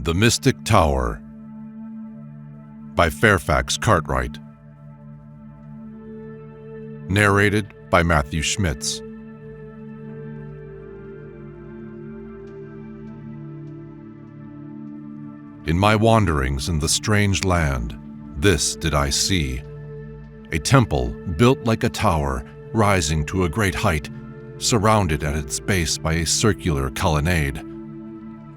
The Mystic Tower by Fairfax Cartwright. Narrated by Matthew Schmitz. In my wanderings in the strange land, this did I see: a temple built like a tower, rising to a great height, surrounded at its base by a circular colonnade.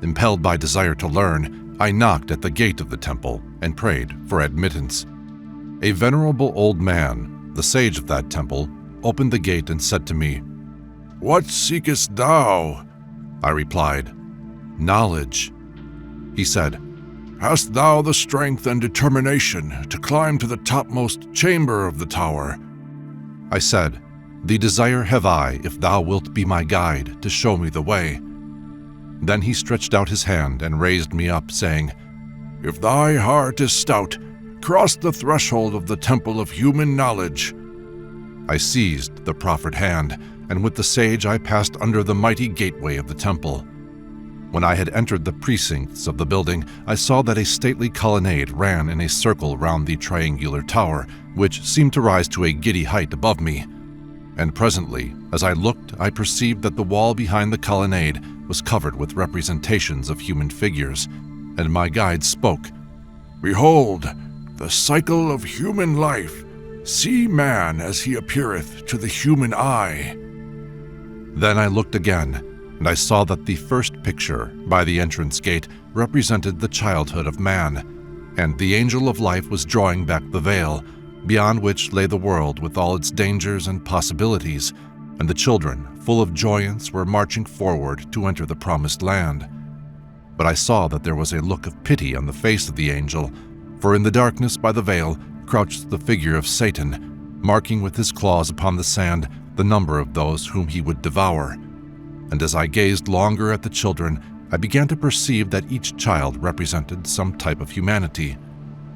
Impelled by desire to learn, I knocked at the gate of the temple and prayed for admittance. A venerable old man, the sage of that temple, opened the gate and said to me, "What seekest thou?" I replied, "Knowledge." He said, "Hast thou the strength and determination to climb to the topmost chamber of the tower?" I said, "The desire have I, if thou wilt be my guide to show me the way." Then he stretched out his hand and raised me up, saying, "If thy heart is stout, cross the threshold of the temple of human knowledge." I seized the proffered hand, and with the sage I passed under the mighty gateway of the temple. When I had entered the precincts of the building, I saw that a stately colonnade ran in a circle round the triangular tower, which seemed to rise to a giddy height above me. And presently, as I looked, I perceived that the wall behind the colonnade was covered with representations of human figures, and my guide spoke, "Behold, the cycle of human life. See man as he appeareth to the human eye." Then I looked again, and I saw that the first picture, by the entrance gate, represented the childhood of man, and the angel of life was drawing back the veil, beyond which lay the world with all its dangers and possibilities, and the children, full of joyance, were marching forward to enter the promised land. But I saw that there was a look of pity on the face of the angel, for in the darkness by the veil crouched the figure of Satan, marking with his claws upon the sand the number of those whom he would devour. And as I gazed longer at the children, I began to perceive that each child represented some type of humanity.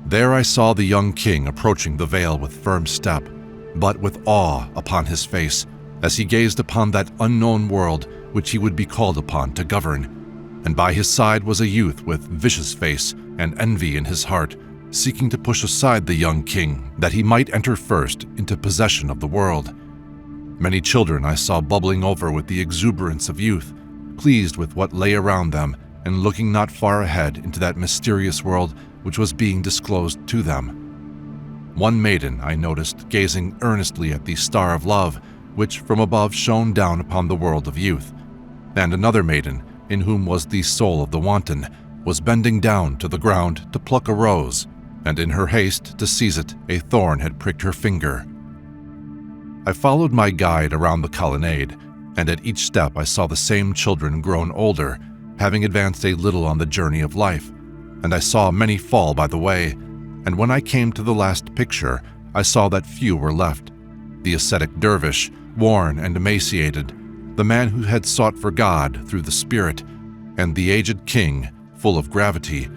There I saw the young king approaching the veil with firm step, but with awe upon his face, as he gazed upon that unknown world which he would be called upon to govern. And by his side was a youth with vicious face and envy in his heart, seeking to push aside the young king, that he might enter first into possession of the world. Many children I saw bubbling over with the exuberance of youth, pleased with what lay around them, and looking not far ahead into that mysterious world which was being disclosed to them. One maiden I noticed gazing earnestly at the star of love, which from above shone down upon the world of youth, and another maiden, in whom was the soul of the wanton, was bending down to the ground to pluck a rose, and in her haste to seize it, a thorn had pricked her finger. I followed my guide around the colonnade, and at each step I saw the same children grown older, having advanced a little on the journey of life, and I saw many fall by the way, and when I came to the last picture, I saw that few were left: the ascetic dervish, worn and emaciated, the man who had sought for God through the Spirit, and the aged king, full of gravity,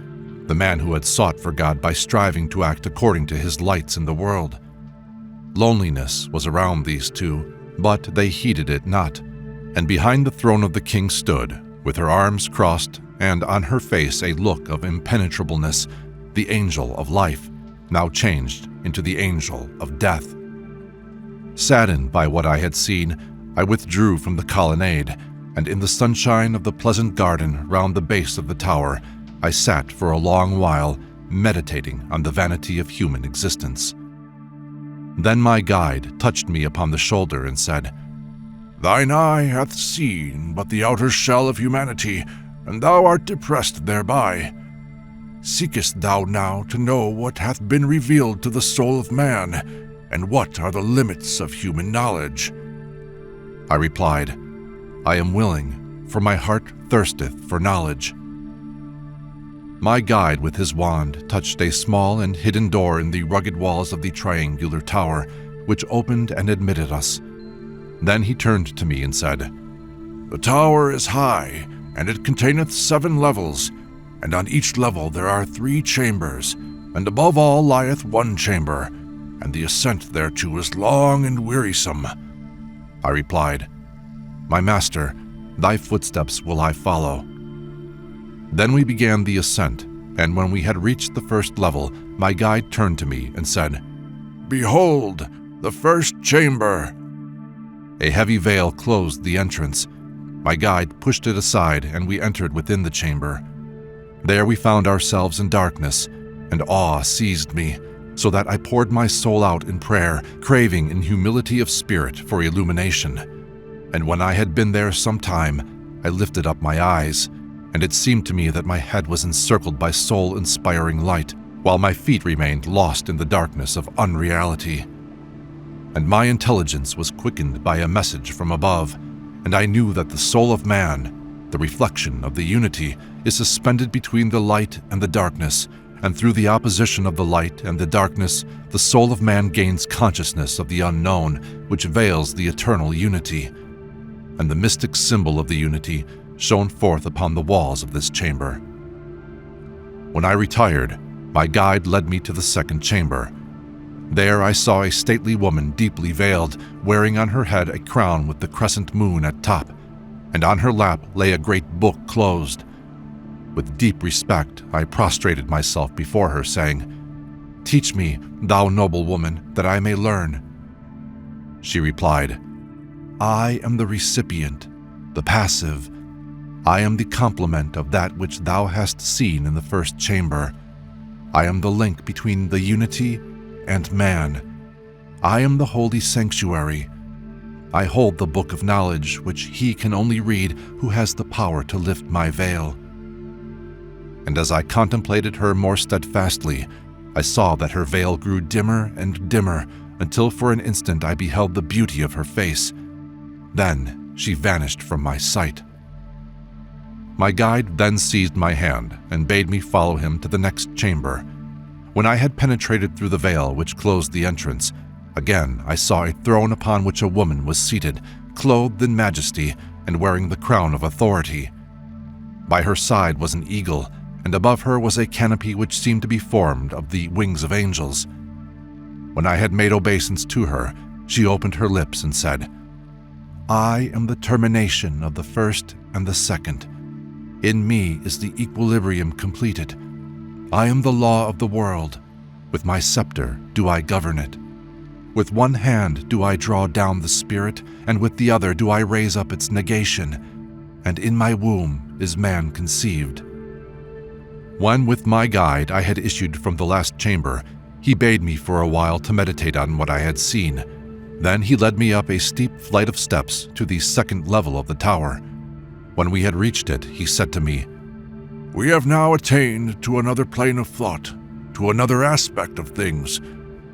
the man who had sought for God by striving to act according to his lights in the world. Loneliness was around these two, but they heeded it not, and behind the throne of the king stood, with her arms crossed, and on her face a look of impenetrableness, the angel of life, now changed into the angel of death. Saddened by what I had seen, I withdrew from the colonnade, and in the sunshine of the pleasant garden round the base of the tower, I sat for a long while, meditating on the vanity of human existence. Then my guide touched me upon the shoulder and said, "Thine eye hath seen but the outer shell of humanity, and thou art depressed thereby. Seekest thou now to know what hath been revealed to the soul of man, and what are the limits of human knowledge?" I replied, "I am willing, for my heart thirsteth for knowledge." My guide with his wand touched a small and hidden door in the rugged walls of the triangular tower, which opened and admitted us. Then he turned to me and said, "The tower is high, and it containeth 7 levels, and on each level there are 3 chambers, and above all lieth one chamber, and the ascent thereto is long and wearisome." I replied, "My master, thy footsteps will I follow." Then we began the ascent, and when we had reached the first level, my guide turned to me and said, "Behold, the first chamber." A heavy veil closed the entrance. My guide pushed it aside, and we entered within the chamber. There we found ourselves in darkness, and awe seized me, so that I poured my soul out in prayer, craving in humility of spirit for illumination. And when I had been there some time, I lifted up my eyes, and it seemed to me that my head was encircled by soul-inspiring light, while my feet remained lost in the darkness of unreality. And my intelligence was quickened by a message from above, and I knew that the soul of man, the reflection of the unity, is suspended between the light and the darkness, and through the opposition of the light and the darkness, the soul of man gains consciousness of the unknown, which veils the eternal unity. And the mystic symbol of the unity shone forth upon the walls of this chamber. When I retired, my guide led me to the second chamber. There I saw a stately woman deeply veiled, wearing on her head a crown with the crescent moon at top, and on her lap lay a great book closed. With deep respect, I prostrated myself before her, saying, "Teach me, thou noble woman, that I may learn." She replied, "I am the recipient, the passive. I am the complement of that which thou hast seen in the first chamber. I am the link between the unity and man. I am the holy sanctuary. I hold the book of knowledge, which he can only read who has the power to lift my veil." And as I contemplated her more steadfastly, I saw that her veil grew dimmer and dimmer, until for an instant I beheld the beauty of her face. Then she vanished from my sight. My guide then seized my hand and bade me follow him to the next chamber. When I had penetrated through the veil which closed the entrance, again I saw a throne upon which a woman was seated, clothed in majesty and wearing the crown of authority. By her side was an eagle, and above her was a canopy which seemed to be formed of the wings of angels. When I had made obeisance to her, she opened her lips and said, "I am the termination of the first and the second. In me is the equilibrium completed. I am the law of the world. With my scepter do I govern it. With one hand do I draw down the spirit, and with the other do I raise up its negation. And in my womb is man conceived." When with my guide I had issued from the last chamber, he bade me for a while to meditate on what I had seen. Then he led me up a steep flight of steps to the second level of the tower. When we had reached it, he said to me, "We have now attained to another plane of thought, to another aspect of things.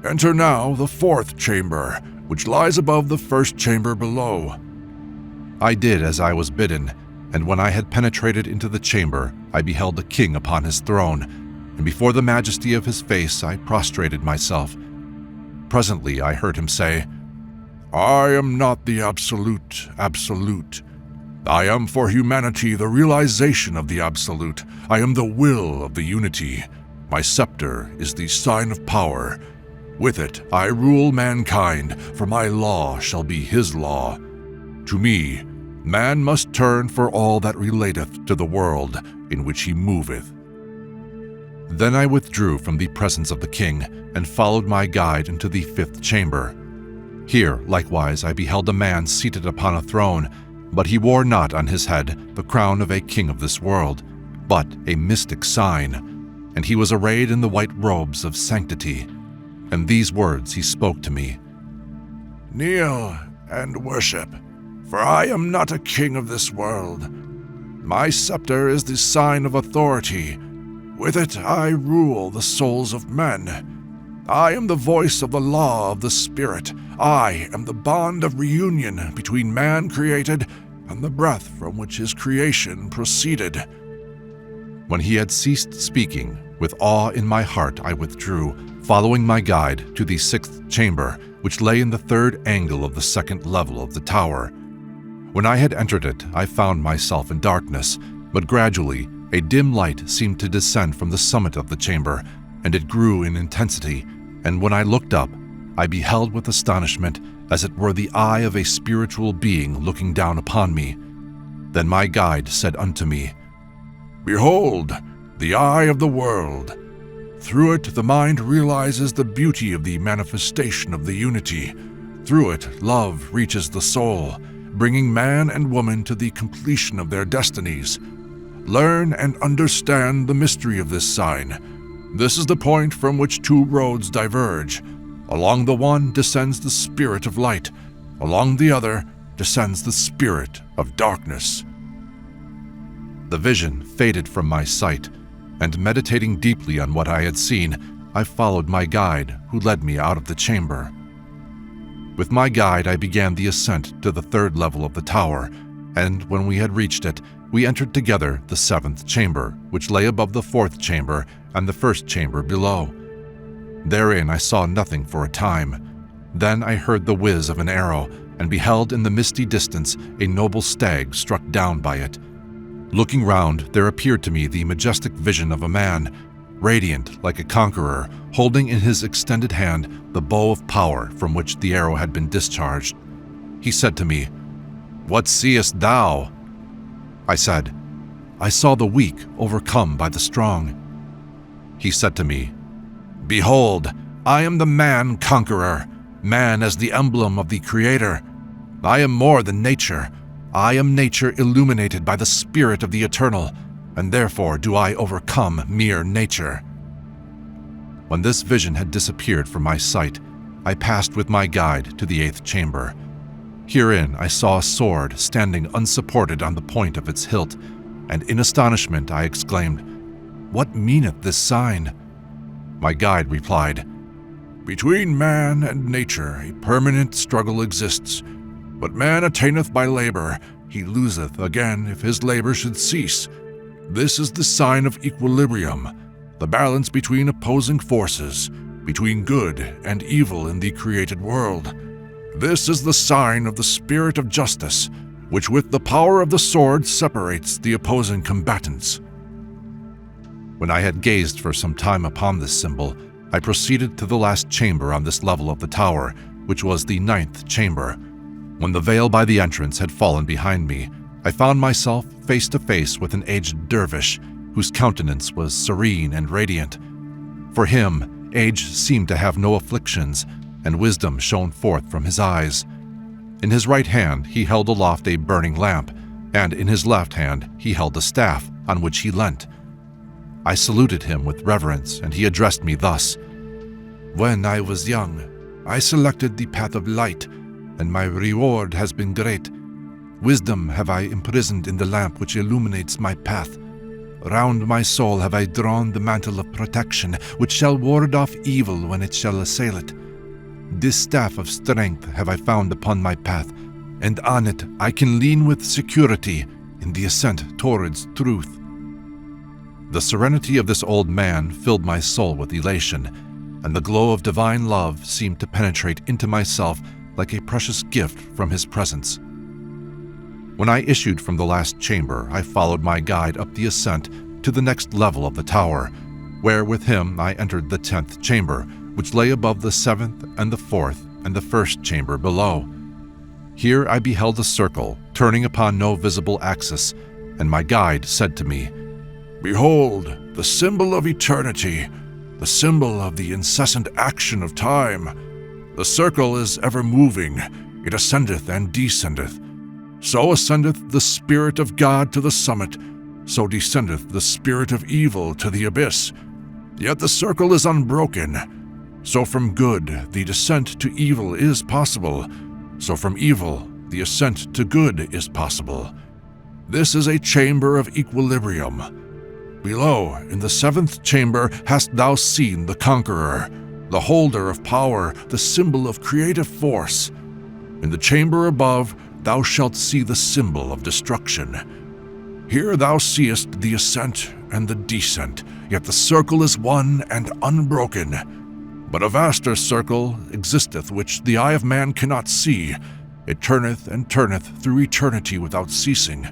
Enter now the fourth chamber, which lies above the first chamber below." I did as I was bidden, and when I had penetrated into the chamber, I beheld the king upon his throne, and before the majesty of his face I prostrated myself. Presently I heard him say, "I am not the absolute. I am for humanity the realization of the absolute. I am the will of the unity. My scepter is the sign of power. With it I rule mankind, for my law shall be his law. To me, man must turn for all that relateth to the world in which he moveth." Then I withdrew from the presence of the king and followed my guide into the fifth chamber. Here, likewise, I beheld a man seated upon a throne, but he wore not on his head the crown of a king of this world, but a mystic sign, and he was arrayed in the white robes of sanctity. And these words he spoke to me, "Kneel and worship, for I am not a king of this world. My scepter is the sign of authority. With it I rule the souls of men. I am the voice of the law of the Spirit. I am the bond of reunion between man created and the breath from which his creation proceeded." When he had ceased speaking, with awe in my heart I withdrew, following my guide to the sixth chamber, which lay in the third angle of the second level of the tower. When I had entered it, I found myself in darkness, but gradually a dim light seemed to descend from the summit of the chamber, and it grew in intensity, and when I looked up, I beheld with astonishment as it were the eye of a spiritual being looking down upon me. Then my guide said unto me, Behold, the eye of the world. Through it, the mind realizes the beauty of the manifestation of the unity. Through it, love reaches the soul, bringing man and woman to the completion of their destinies. Learn and understand the mystery of this sign. This is the point from which two roads diverge. Along the one descends the spirit of light. Along the other descends the spirit of darkness. The vision faded from my sight, and meditating deeply on what I had seen, I followed my guide, who led me out of the chamber. With my guide, I began the ascent to the third level of the tower, and when we had reached it, we entered together the seventh chamber, which lay above the fourth chamber and the first chamber below. Therein I saw nothing for a time. Then I heard the whiz of an arrow, and beheld in the misty distance a noble stag struck down by it. Looking round, there appeared to me the majestic vision of a man, radiant like a conqueror, holding in his extended hand the bow of power from which the arrow had been discharged. He said to me, "What seest thou?" I said, "I saw the weak overcome by the strong." He said to me, "Behold, I am the man-conqueror, man as the emblem of the Creator. I am more than nature. I am nature illuminated by the Spirit of the Eternal, and therefore do I overcome mere nature." When this vision had disappeared from my sight, I passed with my guide to the eighth chamber. Herein I saw a sword standing unsupported on the point of its hilt, and in astonishment I exclaimed, "What meaneth this sign?" My guide replied, "Between man and nature a permanent struggle exists. What man attaineth by labor, he loseth again if his labor should cease. This is the sign of equilibrium, the balance between opposing forces, between good and evil in the created world. This is the sign of the spirit of justice, which with the power of the sword separates the opposing combatants." When I had gazed for some time upon this symbol, I proceeded to the last chamber on this level of the tower, which was the ninth chamber. When the veil by the entrance had fallen behind me, I found myself face to face with an aged dervish, whose countenance was serene and radiant. For him, age seemed to have no afflictions, and wisdom shone forth from his eyes. In his right hand he held aloft a burning lamp, and in his left hand he held a staff, on which he leant. I saluted him with reverence, and he addressed me thus: "When I was young, I selected the path of light, and my reward has been great. Wisdom have I imprisoned in the lamp which illuminates my path. Round my soul have I drawn the mantle of protection, which shall ward off evil when it shall assail it. This staff of strength have I found upon my path, and on it I can lean with security in the ascent towards truth." The serenity of this old man filled my soul with elation, and the glow of divine love seemed to penetrate into myself like a precious gift from his presence. When I issued from the last chamber, I followed my guide up the ascent to the next level of the tower, where with him I entered the 10th chamber, which lay above the 7th and the 4th and the 1st chamber below. Here I beheld a circle turning upon no visible axis, and my guide said to me, "Behold, the symbol of eternity, the symbol of the incessant action of time. The circle is ever moving, it ascendeth and descendeth. So ascendeth the Spirit of God to the summit, so descendeth the spirit of evil to the abyss. Yet the circle is unbroken. So from good the descent to evil is possible, so from evil the ascent to good is possible. This is a chamber of equilibrium. Below, in the 7th chamber, hast thou seen the conqueror, the holder of power, the symbol of creative force. In the chamber above, thou shalt see the symbol of destruction. Here thou seest the ascent and the descent, yet the circle is one and unbroken. But a vaster circle existeth which the eye of man cannot see. It turneth and turneth through eternity without ceasing.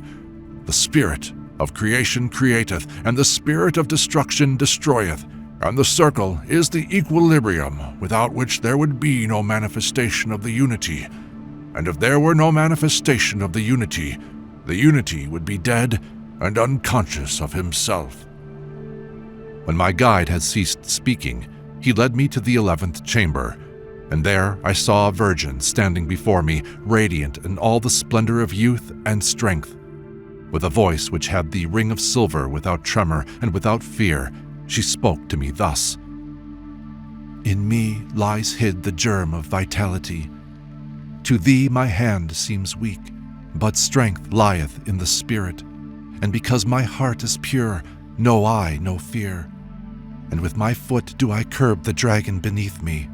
The spirit of creation createth, and the spirit of destruction destroyeth, and the circle is the equilibrium without which there would be no manifestation of the unity. And if there were no manifestation of the unity would be dead, and unconscious of himself. When my guide had ceased speaking, he led me to the 11th chamber, and there I saw a virgin standing before me, radiant in all the splendor of youth and strength. With a voice which had the ring of silver without tremor and without fear, she spoke to me thus: "In me lies hid the germ of vitality. To thee my hand seems weak, but strength lieth in the spirit. And because my heart is pure, know I no fear. And with my foot do I curb the dragon beneath me."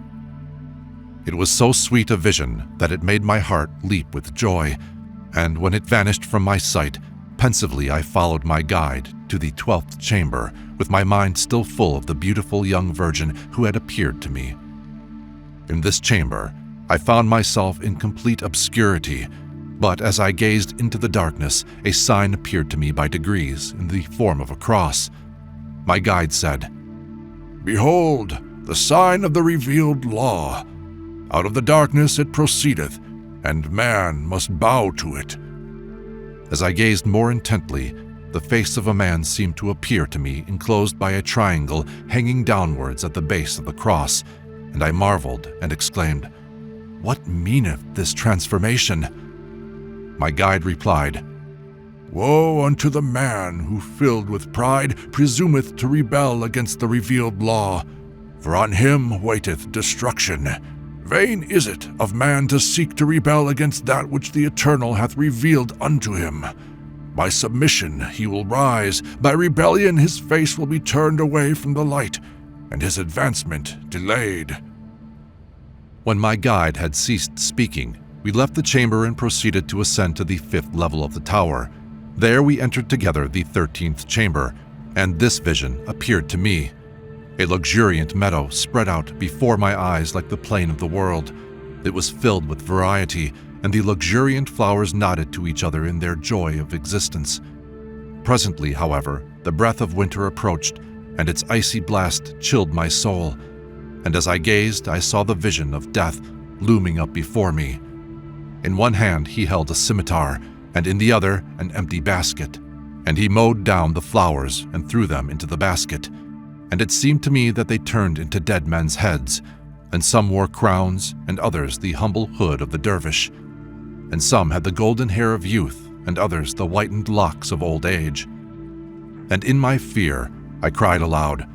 It was so sweet a vision that it made my heart leap with joy, and when it vanished from my sight, pensively I followed my guide to the 12th chamber, with my mind still full of the beautiful young virgin who had appeared to me. In this chamber, I found myself in complete obscurity, but as I gazed into the darkness, a sign appeared to me by degrees in the form of a cross. My guide said, "Behold, the sign of the revealed law. Out of the darkness it proceedeth, and man must bow to it." As I gazed more intently, the face of a man seemed to appear to me enclosed by a triangle hanging downwards at the base of the cross, and I marveled and exclaimed, "What meaneth this transformation?" My guide replied, "Woe unto the man who, filled with pride, presumeth to rebel against the revealed law, for on him waiteth destruction. Vain is it of man to seek to rebel against that which the Eternal hath revealed unto him. By submission he will rise, by rebellion his face will be turned away from the light, and his advancement delayed." When my guide had ceased speaking, we left the chamber and proceeded to ascend to the 5th level of the tower. There we entered together the 13th chamber, and this vision appeared to me. A luxuriant meadow spread out before my eyes like the plain of the world. It was filled with variety, and the luxuriant flowers nodded to each other in their joy of existence. Presently, however, the breath of winter approached, and its icy blast chilled my soul. And as I gazed, I saw the vision of death looming up before me. In one hand he held a scimitar, and in the other an empty basket, and he mowed down the flowers and threw them into the basket. And it seemed to me that they turned into dead men's heads, and some wore crowns, and others the humble hood of the dervish. And some had the golden hair of youth, and others the whitened locks of old age. And in my fear I cried aloud,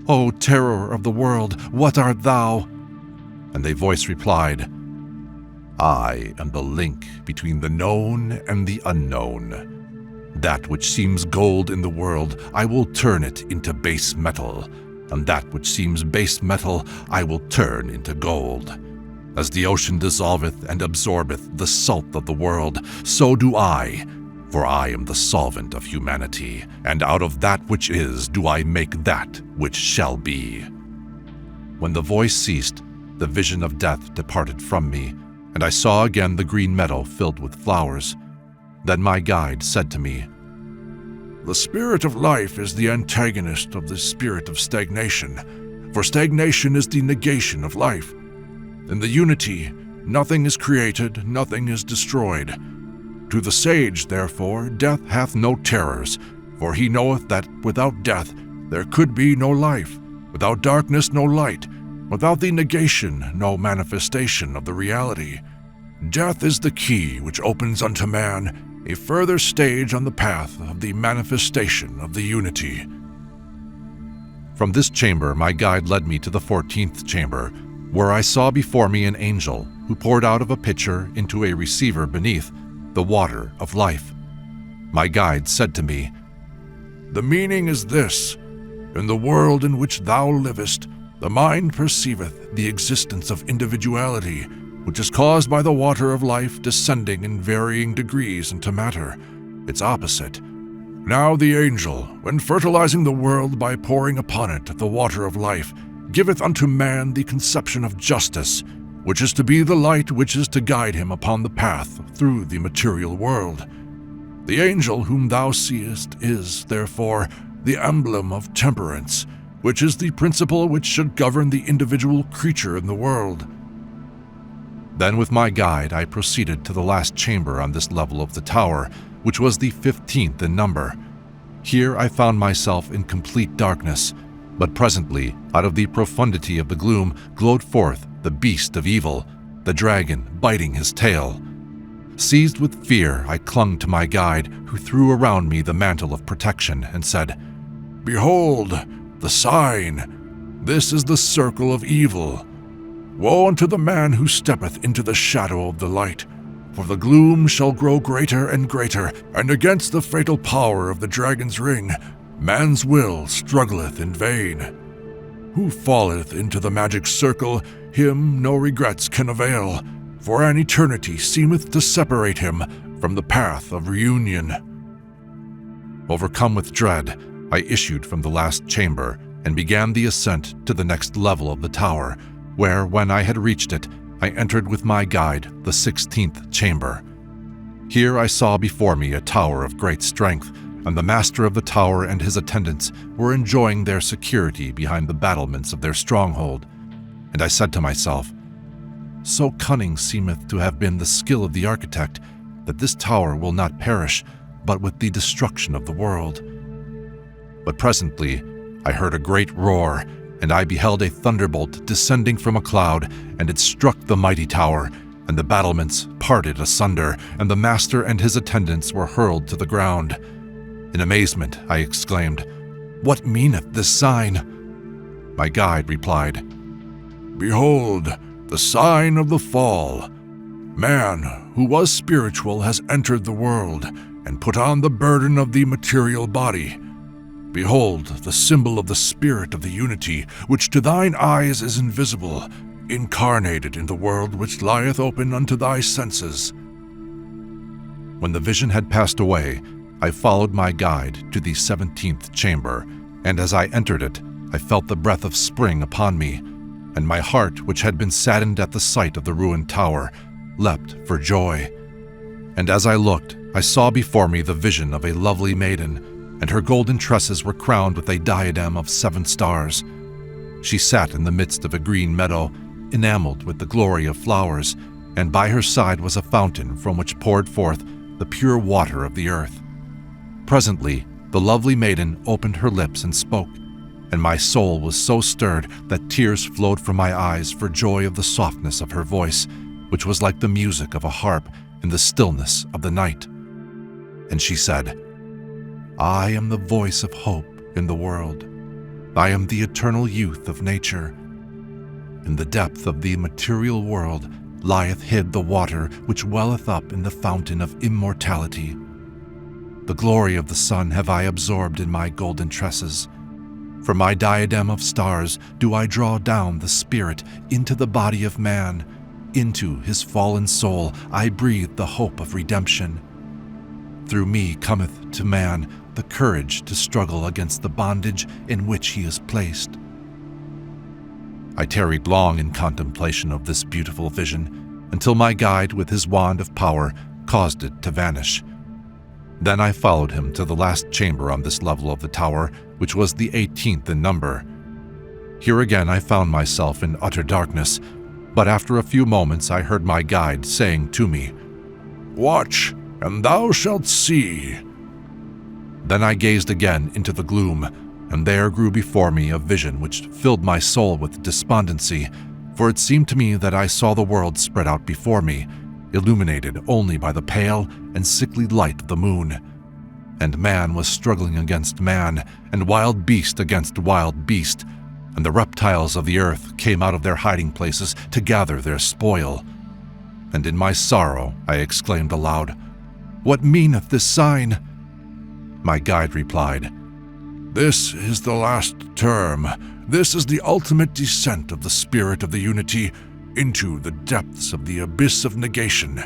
"O terror of the world, what art thou?" And a voice replied, "I am the link between the known and the unknown. That which seems gold in the world, I will turn it into base metal, and that which seems base metal, I will turn into gold. As the ocean dissolveth and absorbeth the salt of the world, so do I, for I am the solvent of humanity, and out of that which is do I make that which shall be." When the voice ceased, the vision of death departed from me, and I saw again the green meadow filled with flowers. Then my guide said to me, "The spirit of life is the antagonist of the spirit of stagnation, for stagnation is the negation of life. In the unity, nothing is created, nothing is destroyed. To the sage, therefore, death hath no terrors, for he knoweth that without death there could be no life, without darkness no light, without the negation no manifestation of the reality. Death is the key which opens unto man a further stage on the path of the manifestation of the unity." From this chamber my guide led me to the 14th chamber, where I saw before me an angel who poured out of a pitcher into a receiver beneath the water of life. My guide said to me, "The meaning is this: in the world in which thou livest, the mind perceiveth the existence of individuality, which is caused by the water of life descending in varying degrees into matter, its opposite. Now the angel, when fertilizing the world by pouring upon it the water of life, giveth unto man the conception of justice, which is to be the light which is to guide him upon the path through the material world. The angel whom thou seest is, therefore, the emblem of temperance, which is the principle which should govern the individual creature in the world." Then with my guide I proceeded to the last chamber on this level of the tower, which was the 15th in number. Here I found myself in complete darkness, but presently, out of the profundity of the gloom, glowed forth the beast of evil, the dragon biting his tail. Seized with fear, I clung to my guide, who threw around me the mantle of protection and said, "Behold, the sign! This is the circle of evil. Woe unto the man who steppeth into the shadow of the light, for the gloom shall grow greater and greater, and against the fatal power of the dragon's ring, man's will struggleth in vain. Who falleth into the magic circle, him no regrets can avail, for an eternity seemeth to separate him from the path of reunion." Overcome with dread, I issued from the last chamber and began the ascent to the next level of the tower, where, when I had reached it, I entered with my guide the 16th chamber. Here I saw before me a tower of great strength, and the master of the tower and his attendants were enjoying their security behind the battlements of their stronghold. And I said to myself, "So cunning seemeth to have been the skill of the architect, that this tower will not perish, but with the destruction of the world." But presently I heard a great roar, and I beheld a thunderbolt descending from a cloud, and it struck the mighty tower, and the battlements parted asunder, and the master and his attendants were hurled to the ground. In amazement I exclaimed, "What meaneth this sign?" My guide replied, "Behold, the sign of the fall. Man, who was spiritual, has entered the world, and put on the burden of the material body. Behold, the symbol of the spirit of the unity, which to thine eyes is invisible, incarnated in the world which lieth open unto thy senses." When the vision had passed away, I followed my guide to the 17th chamber, and as I entered it, I felt the breath of spring upon me, and my heart, which had been saddened at the sight of the ruined tower, leapt for joy. And as I looked, I saw before me the vision of a lovely maiden, and her golden tresses were crowned with a diadem of 7 stars. She sat in the midst of a green meadow, enameled with the glory of flowers, and by her side was a fountain from which poured forth the pure water of the earth. Presently, the lovely maiden opened her lips and spoke, and my soul was so stirred that tears flowed from my eyes for joy of the softness of her voice, which was like the music of a harp in the stillness of the night. And she said, "I am the voice of hope in the world. I am the eternal youth of nature. In the depth of the material world lieth hid the water which welleth up in the fountain of immortality. The glory of the sun have I absorbed in my golden tresses. From my diadem of stars do I draw down the spirit into the body of man. Into his fallen soul I breathe the hope of redemption. Through me cometh to man the courage to struggle against the bondage in which he is placed." I tarried long in contemplation of this beautiful vision, until my guide with his wand of power caused it to vanish. Then I followed him to the last chamber on this level of the tower, which was the 18th in number. Here again I found myself in utter darkness, but after a few moments I heard my guide saying to me, "Watch, and thou shalt see." Then I gazed again into the gloom, and there grew before me a vision which filled my soul with despondency, for it seemed to me that I saw the world spread out before me, illuminated only by the pale and sickly light of the moon. And man was struggling against man, and wild beast against wild beast, and the reptiles of the earth came out of their hiding places to gather their spoil. And in my sorrow I exclaimed aloud, "What meaneth this sign?" My guide replied, "This is the last term. This is the ultimate descent of the spirit of the unity into the depths of the abyss of negation.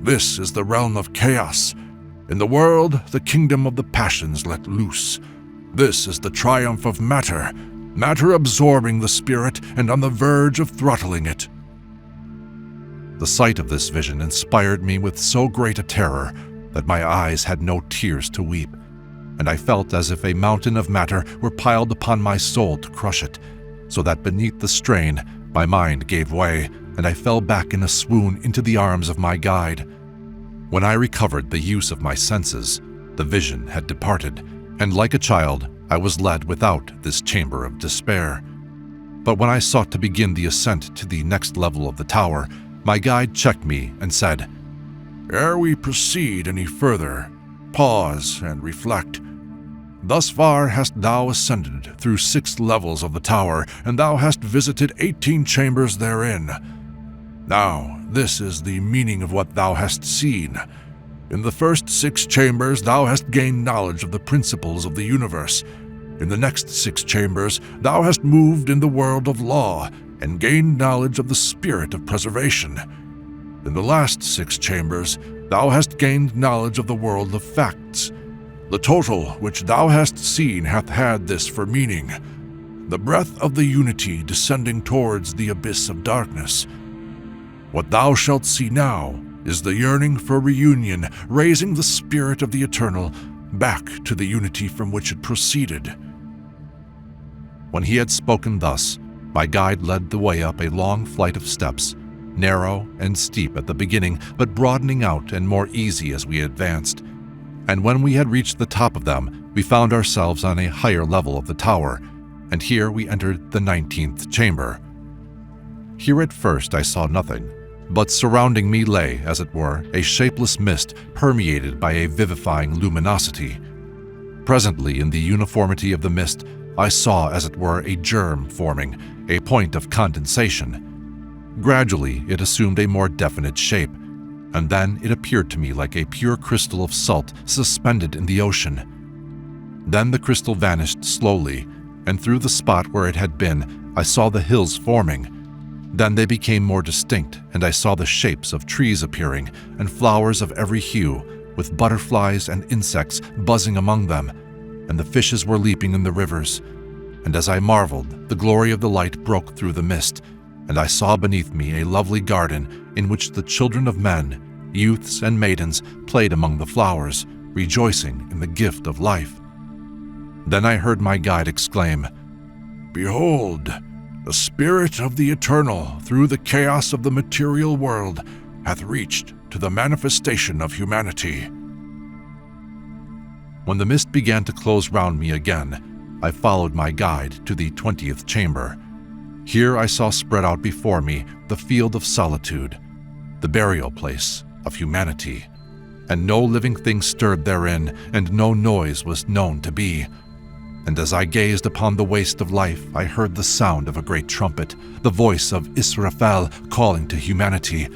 This is the realm of chaos. In the world, the kingdom of the passions let loose. This is the triumph of matter, matter absorbing the spirit and on the verge of throttling it." The sight of this vision inspired me with so great a terror that my eyes had no tears to weep, and I felt as if a mountain of matter were piled upon my soul to crush it, so that beneath the strain my mind gave way, and I fell back in a swoon into the arms of my guide. When I recovered the use of my senses, the vision had departed, and like a child, I was led without this chamber of despair. But when I sought to begin the ascent to the next level of the tower, my guide checked me and said, "Ere we proceed any further, pause and reflect. Thus far hast thou ascended through 6 levels of the tower, and thou hast visited 18 chambers therein. Now, this is the meaning of what thou hast seen. In the first 6 chambers thou hast gained knowledge of the principles of the universe. In the next 6 chambers thou hast moved in the world of law, and gained knowledge of the spirit of preservation. In the last 6 chambers thou hast gained knowledge of the world of facts. The total which thou hast seen hath had this for meaning: the breath of the unity descending towards the abyss of darkness. What thou shalt see now is the yearning for reunion, raising the spirit of the eternal back to the unity from which it proceeded." When he had spoken thus, my guide led the way up a long flight of steps, narrow and steep at the beginning, but broadening out and more easy as we advanced. And when we had reached the top of them, we found ourselves on a higher level of the tower, and here we entered the 19th chamber. Here at first I saw nothing, but surrounding me lay, as it were, a shapeless mist permeated by a vivifying luminosity. Presently, in the uniformity of the mist, I saw, as it were, a germ forming, a point of condensation. Gradually, it assumed a more definite shape, and then it appeared to me like a pure crystal of salt suspended in the ocean. Then the crystal vanished slowly, and through the spot where it had been, I saw the hills forming. Then they became more distinct, and I saw the shapes of trees appearing, and flowers of every hue, with butterflies and insects buzzing among them, and the fishes were leaping in the rivers. And as I marveled, the glory of the light broke through the mist, and I saw beneath me a lovely garden in which the children of men, youths and maidens, played among the flowers, rejoicing in the gift of life. Then I heard my guide exclaim, "Behold, the spirit of the eternal, through the chaos of the material world, hath reached to the manifestation of humanity." When the mist began to close round me again, I followed my guide to the 20th chamber. Here I saw spread out before me the field of solitude, the burial place of humanity, and no living thing stirred therein, and no noise was known to be. And as I gazed upon the waste of life, I heard the sound of a great trumpet, the voice of Israfel calling to humanity,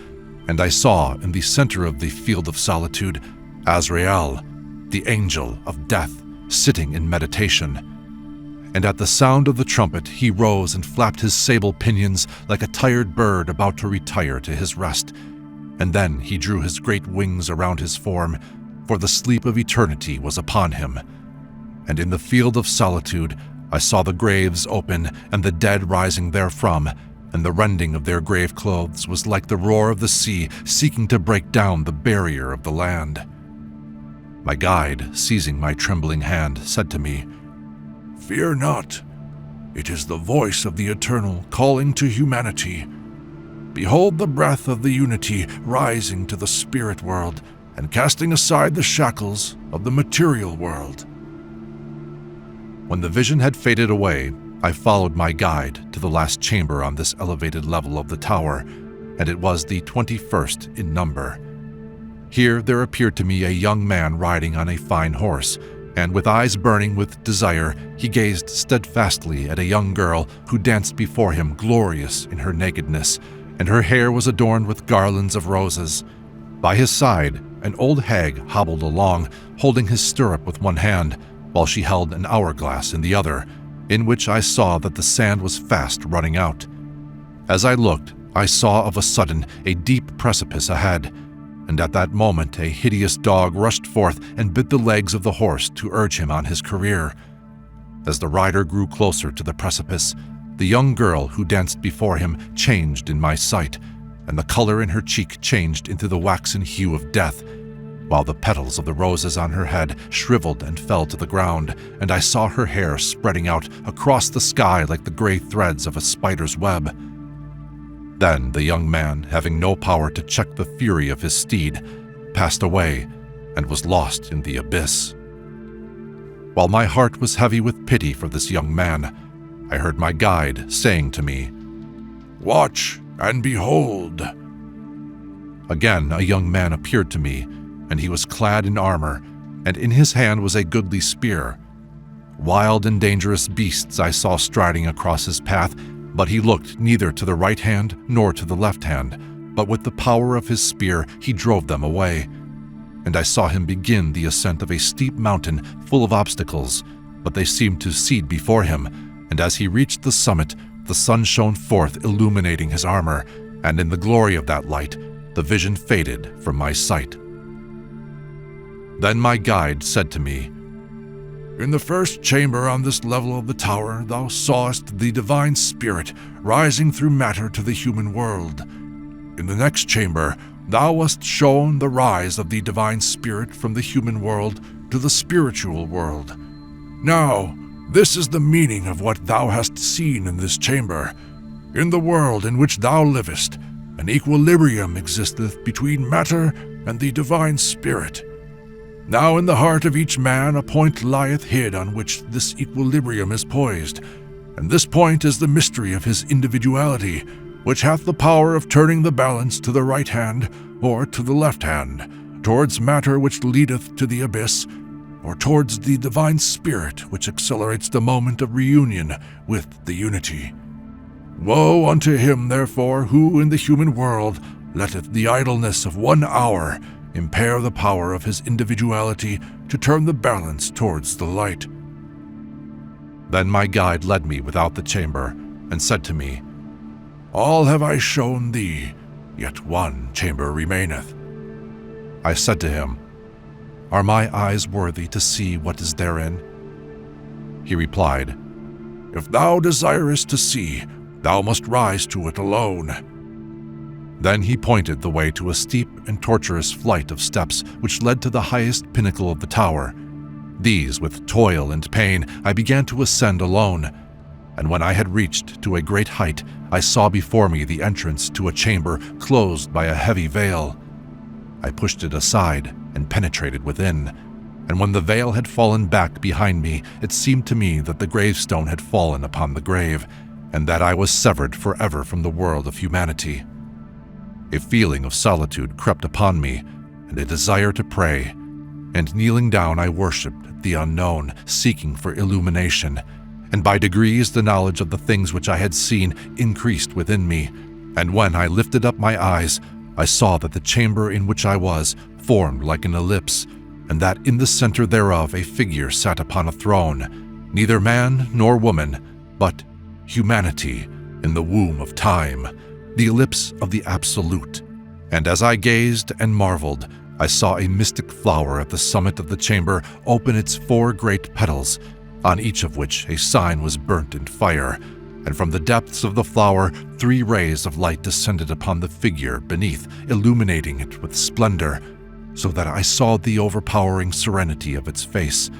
and I saw in the center of the field of solitude Azrael, the angel of death, sitting in meditation. And at the sound of the trumpet he rose and flapped his sable pinions like a tired bird about to retire to his rest. And then he drew his great wings around his form, for the sleep of eternity was upon him. And in the field of solitude I saw the graves open and the dead rising therefrom, and the rending of their grave clothes was like the roar of the sea seeking to break down the barrier of the land. My guide, seizing my trembling hand, said to me, "Fear not. It is the voice of the Eternal calling to humanity. Behold the breath of the unity rising to the spirit world and casting aside the shackles of the material world." When the vision had faded away, I followed my guide to the last chamber on this elevated level of the tower, and it was the 21st in number. Here there appeared to me a young man riding on a fine horse, and with eyes burning with desire, he gazed steadfastly at a young girl who danced before him glorious in her nakedness, and her hair was adorned with garlands of roses. By his side, an old hag hobbled along, holding his stirrup with one hand, while she held an hourglass in the other, in which I saw that the sand was fast running out. As I looked, I saw of a sudden a deep precipice ahead, and at that moment a hideous dog rushed forth and bit the legs of the horse to urge him on his career. As the rider grew closer to the precipice, the young girl who danced before him changed in my sight, and the color in her cheek changed into the waxen hue of death, while the petals of the roses on her head shriveled and fell to the ground, and I saw her hair spreading out across the sky like the gray threads of a spider's web. Then the young man, having no power to check the fury of his steed, passed away and was lost in the abyss. While my heart was heavy with pity for this young man, I heard my guide saying to me, "Watch and behold." Again, a young man appeared to me, and he was clad in armor, and in his hand was a goodly spear. Wild and dangerous beasts I saw striding across his path, but he looked neither to the right hand nor to the left hand, but with the power of his spear he drove them away. And I saw him begin the ascent of a steep mountain full of obstacles, but they seemed to recede before him, and as he reached the summit, the sun shone forth illuminating his armor, and in the glory of that light, the vision faded from my sight. Then my guide said to me, "In the first chamber on this level of the tower, thou sawest the divine spirit rising through matter to the human world. In the next chamber, thou wast shown the rise of the divine spirit from the human world to the spiritual world. Now, this is the meaning of what thou hast seen in this chamber. In the world in which thou livest, an equilibrium existeth between matter and the divine spirit. Now in the heart of each man a point lieth hid on which this equilibrium is poised, and this point is the mystery of his individuality, which hath the power of turning the balance to the right hand or to the left hand, towards matter which leadeth to the abyss, or towards the divine spirit which accelerates the moment of reunion with the unity. Woe unto him, therefore, who in the human world letteth the idleness of 1 hour impair the power of his individuality to turn the balance towards the light." Then my guide led me without the chamber and said to me, "All have I shown thee, yet one chamber remaineth." I said to him, "Are my eyes worthy to see what is therein?" He replied, "If thou desirest to see, thou must rise to it alone." Then he pointed the way to a steep and tortuous flight of steps which led to the highest pinnacle of the tower. These, with toil and pain, I began to ascend alone, and when I had reached to a great height, I saw before me the entrance to a chamber closed by a heavy veil. I pushed it aside and penetrated within, and when the veil had fallen back behind me, it seemed to me that the gravestone had fallen upon the grave, and that I was severed forever from the world of humanity. A feeling of solitude crept upon me, and a desire to pray, and kneeling down I worshipped the unknown, seeking for illumination, and by degrees the knowledge of the things which I had seen increased within me, and when I lifted up my eyes, I saw that the chamber in which I was formed like an ellipse, and that in the center thereof a figure sat upon a throne, neither man nor woman, but humanity in the womb of time, the ellipse of the Absolute. And as I gazed and marveled, I saw a mystic flower at the summit of the chamber open its 4 great petals, on each of which a sign was burnt in fire, and from the depths of the flower 3 rays of light descended upon the figure beneath, illuminating it with splendor, so that I saw the overpowering serenity of its face,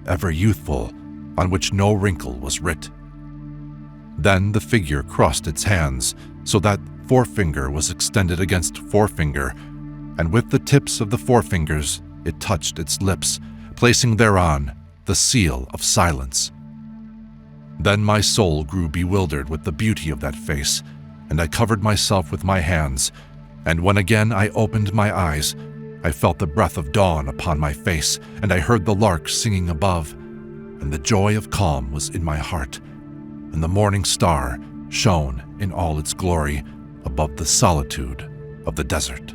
ever youthful, on which no wrinkle was writ. Then the figure crossed its hands, so that forefinger was extended against forefinger, and with the tips of the forefingers it touched its lips, placing thereon the seal of silence. Then my soul grew bewildered with the beauty of that face, and I covered myself with my hands, and when again I opened my eyes, I felt the breath of dawn upon my face, and I heard the lark singing above, and the joy of calm was in my heart, and the morning star shone in all its glory above the solitude of the desert.